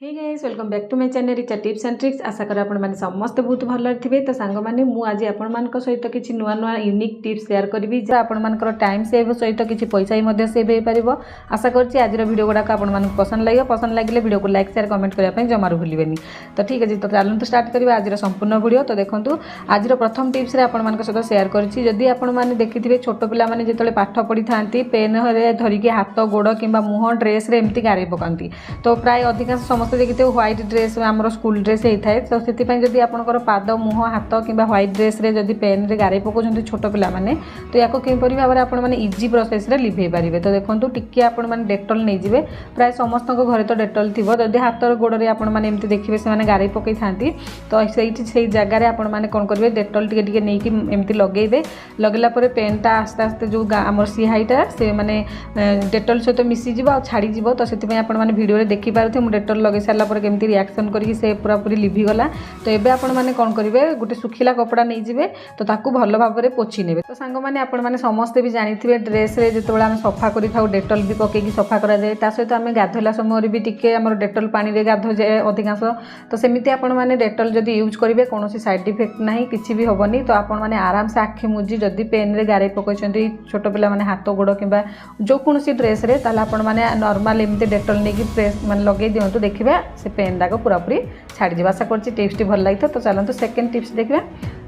Hey guys welcome back to my channel it's tips and tricks. आशा कर आपण माने समस्त बहुत भल थे। तो सांग माने मु आज आपण मान सहित किसी नुआ नुआ यूनिक टिप्स शेयर करी जो आपण मानकर टाइम सेव सहित किसी पैसा ही सेव हो पार। आशा करछि आज वीडियो गुड़ाक आपण मानक पसंद लगे वीडियो को लाइक शेयर कमेंट करने जमार भूलें। तो ठीक है तो चलते स्टार्ट करिबा आज संपूर्ण वीडियो। तो देखो आज प्रथम टिप्स रे आपण मान सहित शेयर करछि जदि आपण माने देखिथिबे छोट पिला माने जेतले पाठ पढ़ी थांती पेन रे धरिके हाथ गोड़ किंबा मुह ड्रेस रे एमती गारे पकांती। तो प्राय अधिकांश समस्त देखिए व्हाइट ड्रेस आम स्कूल ड्रेस होता है। तो से जदि आपंकर पाद मुह हाथ कि व्हाइट ड्रेस रे जदि पेन रे गारे पकाउछन्ति छोट पिला माने तो या किपरि भाव में आपण माने इजी प्रोसेस रे लिभे पारिबे। तो देखंतु टिके आपण माने डेटॉल नहीं जिवे प्राय समस्त घरे तो डेटॉल थिबो जदि हाथ गोड़ रे आपण माने एमती देखिबे से माने गारे पकई थांती तो सेही जगह रे आपण माने कोन करबे डेटॉल टिके टिके नेकी एमती लगेइबे। लगेला परे पेनटा आस्ते आस्ते जो आमर सिहाईटा से माने डेटॉल सहित मिसी जिवो आ छाड़ी जिवो। तो सेति आपण माने वीडियो रे देखि पारुथे मु डेटॉल लगे सारा पर केमती रिएक्शन करके से पूरा पूरी लिभिगला। तो एबे आपण माने कोन करिवे गोटे सुखिला कपड़ा नहीं जिवे तो ताकू भल भाव में पोछि नेबे। तो सांग माने आपण माने समस्त भी जानिथिबे ड्रेस रे जेतोला हम सफा करि थाउ डेटॉल भी पकेकी सफा करा जाए। ता सहित आमे गाधोला समय रे भी टिके हमर डेटॉल पानी रे गाधो जाए अधिकांश। तो सेमिति आपण माने डेटॉल जदि यूज करिवे कोनोसी साइड इफेक्ट नाही किछि भी होबनी। तो आपण माने आराम से आखि मुजी जदि पेन रे गारे पकैछन्ती छोट पिला माने हाथ गोड़ किंबा जो कोनोसी ड्रेस रे ताला आपण माने नॉर्मल एमती डेटॉल नेकी प्रेस माने लगे दियंतु देखिबे से पेन दाग पूरा पूरी छाड़ी आशा करछि टिप्स भल लगी। तो चलते सेकेंड टिप्स देखा।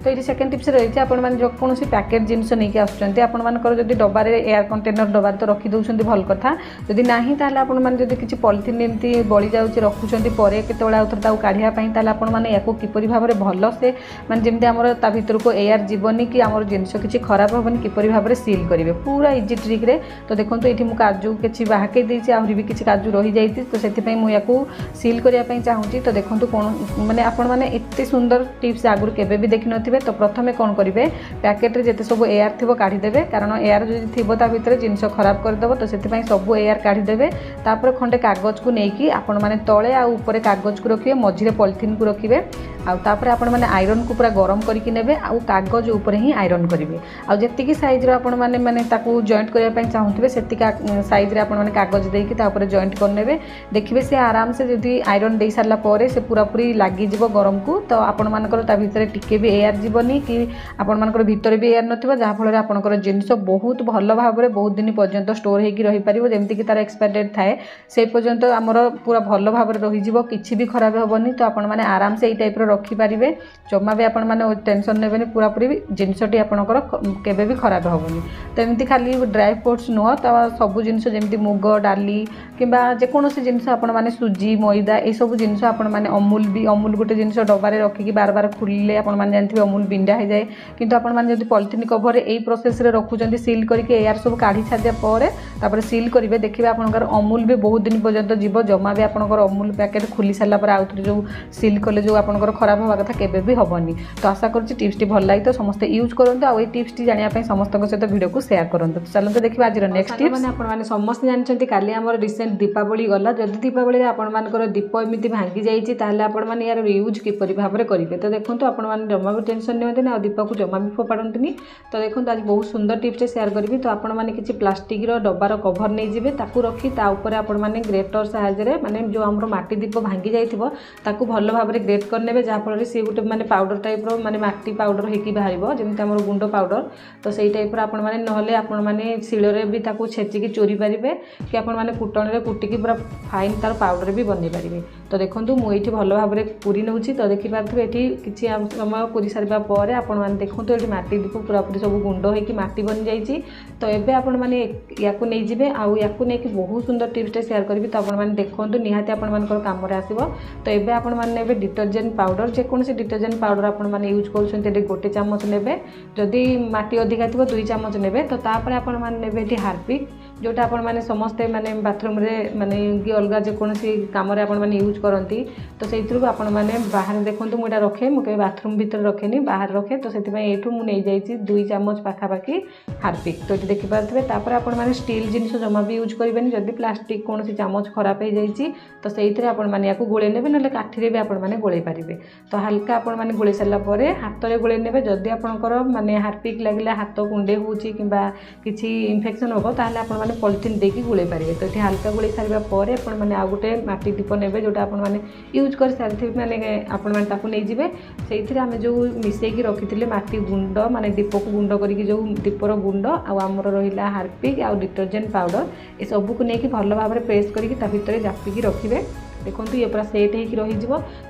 तो ये सेकेंड टिप्स रही है आपण जो कौन पैकेट जिनस नहीं आसुँच आपंकर जब डबार एयर कंटेनर डबार तो रखी दौरान भल कथा जदि ना आपड़ी किसी पॉलिथिन एमती बड़ी जाऊँगी रखुच्च पर केतला आउे काढ़ापी आपने या किपरि भाव में भल से माने जमी आमर ता भर को एयर जीवनी कि आम जिनस किसी खराब हेनी किपरि भाव में सील करेंगे पूरा इजी ट्रिक्रे। तो देखो ये मुझे काजू किसी बाहके देती आहरी भी किसी काजू रही जाती तो से मुझे सील करने चाहूँगी। तो देखो कौन मैंने आपण मैंने एत सुंदर टिप्स आगुरी केबे भी देखि नथिबे। तो प्रथमे कौन करेंगे पैकेट रे जेते सब एयर थी काढ़ीदेवे कारण एयर जो थी भितर जिनस खराब करदेव। तो से सब एयर काढ़ीदेवे तापर खंडे कागज को लेकिन आपण मैंने तले आ ऊपर कागज को रखिए मझिरे पॉलिथिन को रखिए आउे आपण मैंने आयरन को पूरा गरम करके नेबे आउ कागज ऊपर ही आयरन करेंगे आउ जेतिकी साइज रो आपण मैंने माने ताकू जॉइंट करबा पई चाहूथिबे सेतिका साइज रे आपण मैंने कागज देकी ता ऊपर जॉइंट कर नेबे। देखिबे से आराम से जदी आयरन दे सारला परे से पूरा पूरी लागी जिवो गरम को। तो आपण मानकर ता भितर टिके भी एयर जीवनी कि आपण मानकर भितर भी एयर नथिबो जहा फल रे आपनकर जिंस बहुत भल भाव में बहुत दिन पर्यंत स्टोर होगी रही पारिबो। जेमति कि तार एक्सपायर डेट थाए से पर्यंत आमर पूरा भल भाव में रही जिवो किछि भी खराब हेबनी। तो आपण माने आराम से एई टाइप रो रखी पारिबे जमा भी आपण माने टेंशन नेबेनी पूरा पूरी जिनसटी आपनकर केबे भी खराब हेबनी। तो एमती खाली ड्राई फ्रूट्स नुह तो सब जिनस जेमति मुग डाली किंबा जेकोसी जिनस आपण माने सुजी मैदा ए सब जिनस आपण माने अमूल गोटे जिनस डबारे रखिकी बार बार खुलिले आपण माने जानथिबे अमूल बिंडा हो जाए। किंतु आपण माने जदि पॉलिथिन कवर ए प्रोसेस रे रखुचंती सील करके एयर सब काढ़ी छादिया परे तापर सील करिवे देखिबे आपनकर अमूल भी बहुत दिन पर्यंत जीव जमा भी आपनकर अमूल पैकेट खुली सारा पर आउथरे जो सील कले जो आपनकर खराब होगा कथा केबे भी होबनी। तो आशा करछि टिप्स टी भल लागि तो समस्त यूज करंतु आ ए टिप्स टी जानिया पई समस्त सहित वीडियो को शेयर करंतु। तो चलते देखिबा आज नेक्स्ट टिप्स माने आपण माने समस्त जानछंती काली हमर रिसेंट दीपावली गला जदि दीपावली आपण मानकर दीप एमिति भांगी जाईछि ताहले आपण माने यार यूज किपरि भाव में करिवे। तो देखंतु आपण माने जमा भी टेंशन नियंते ना दीप को जमा भी फोपाडंतनी। तो देखंतु आज बहुत सुंदर टिप्स शेयर करबी। तो आपण माने किछि प्लास्टिक रो डब्बार कवर नै जिवे ताकू रखी ता ऊपर आपण माने ग्रेटर सहायता रे माने जो हमर माटी दीप भांगी जाइथिबो ताकू भल भाव में ग्रेट कर नेबे जहा फल से गोटे माने पाउडर टाइप रो माने माटी पाउडर हेकी बाहरिबो जेमति हमर गुंडो पाउडर। तो सेही टाइप रो आपण माने नहले आपण माने शिळ रे भी ताकू छेची की चोरी पारिबे कि आपण माने कुटण रे कुटी की पूरा फाइन तार पाउडर भी बनै पारिबे। तो देखंतु मु एठी भल भाव में पूरी नउची। तो देखि पारथबे एठी किछि समय पूरी सारिबा परे आपण माने देखंतु एठी माटी दीप पूरा पूरी सब गुंड हेकी माटी बन जाईची। तो एबे आपण माने याकू नै जिवे आउ याकू नै कि बहुत सुंदर टिप्स शेयर करबी। तो आपण माने देखंतु निहाती आपण मानकर काम रे आसीबो। तो एबे आपण माने नेबे डिटर्जेंट पाउडर जे कोनसे डिटर्जेंट पाउडर आपण माने यूज करूछन्ते एठी गोटे चामच नेबे जदि माटी अधिका थिबो 2 चामच नेबे। तो तापर आपण माने नेबे एठी हार्पिक जोटा आपण माने समस्ते माने बाथरूम रे माने कि अलगा जे कोनसी काम रे आपण माने यूज करंती। तो सेइथरु आपण माने बाहर देखंतु मुटा रखे मु के बाथरूम भीतर रखेनी बाहर रखे। तो सेति पय एठु मु नै जाईची 2 चामच पाखा पाखी हार्पिक। तो देखि पारथबे तापर आपण माने स्टील जिनिस जमा भी यूज करिबेनी जदि प्लास्टिक कोनसी चामच खराब हो जाईची तो सेइथरे आपण माने याकू गोळे नेबे नले काठी रे भी आपण माने गोळे पारिबे। तो हल्का आपण माने गोळे सरला परे हाथ रे गोळे नेबे जदि आपनकर माने हार्पिक लागिला हाथ कुंडे होउची किबा किछि इन्फेक्शन होबो ताहले आपण आपने पॉलिथिन देकी गुड़े पारे। तो ये हल्का गुड़े सारा पर आपने आउ गोटे माटी दीप ने जोटा आपने यूज कर सारी मैंने आपजे से आम जो मिसेक रखी माटी गुंड माने दीप को गुंड करके जो दीपर गुंड आमर रहा हार्पिक आ डिटर्जेंट पाउडर ये सबको लेकिन भल भाव में प्रेस करके भितर जापिकी रखिए। देखो ये पूरा सेट होकर रही।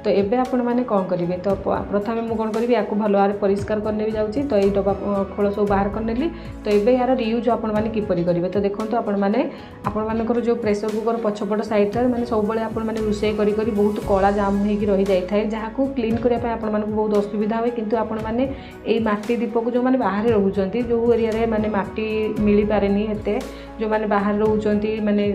तो ये आपण मैंने कौन करेंगे तो प्रथम मुझे कौन करी या भल भाव में परिष्कार करने भी जाऊँगी। तो ये डब्बा खोल सब बाहर करनेली। तो ये यार रियूज आपने किपरि करेंगे तो देखो आपण जो प्रेसर कुकर पछपट साइड मैंने सब मैंने रोषे करी बहुत कला जाम हो रही जाए जहाँ को क्लीन करने आपको बहुत असुविधा हुए। किंतु आपण मैंने यही माटी दीप को जो मैंने बाहर रोचे जो एरिया माने माटी मिल पारे एत जो मैंने बाहर रोचे माने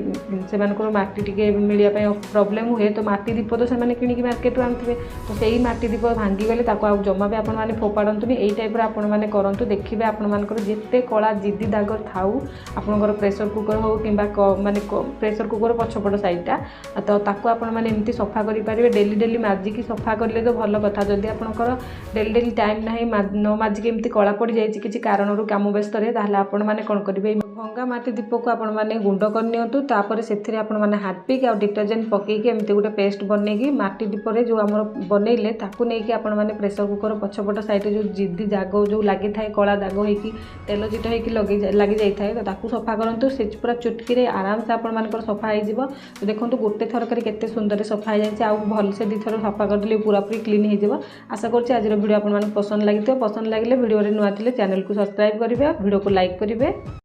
से माटी टी मिलने प्रॉब्लम हुए तो माटी दीप तो से कि मार्केट आने तो सही माटी दीप भांगीगले जमा भी आपने फोपाड़तुनि यही टाइप आपने करूँ। देखिए आपर जिते कला जिदी दाग थाऊ आपंकर प्रेसर कुकर हो कि माने प्रेसर कुकर पछपट साइडटा तो आपमती सफा करेंगे डेली डेली माजिकी सफा करेंगे तो भल कथा। जदि आपंकर डेली डेली टाइम ना न माजिकी एमती कला पड़ जाए किसी कारण कम व्यस्त आपण मैंने कौन करेंगे भंगा माटी दीप को आपने गुंड कर से आपने हार्पिक आ डिटर्जेंट पकईकि एमती गोटे पेस्ट बनईकि माटी दीपरे जो आम बनइले ताकू नहीं कि आपने प्रेसर कुकर पछपट साइड जो जिदी दाग जो लगी था कला दाग होगी तेल चिट होगी लगी जाए तो ताकू सफा करूँ से पूरा चुटकी आराम से आपर सफा हो। देखो गोटे थरक केते सुंदर सफा हो जाए आउ भल से दी थर सफा करदेले पूरा पूरी क्लीन हो। आशा करुँच आज वीडियो आपको पसंद लगी पसंद लगे वीडियो नुआ थे चैनल को सब्सक्राइब करेंगे वीडियो को लाइक करेंगे।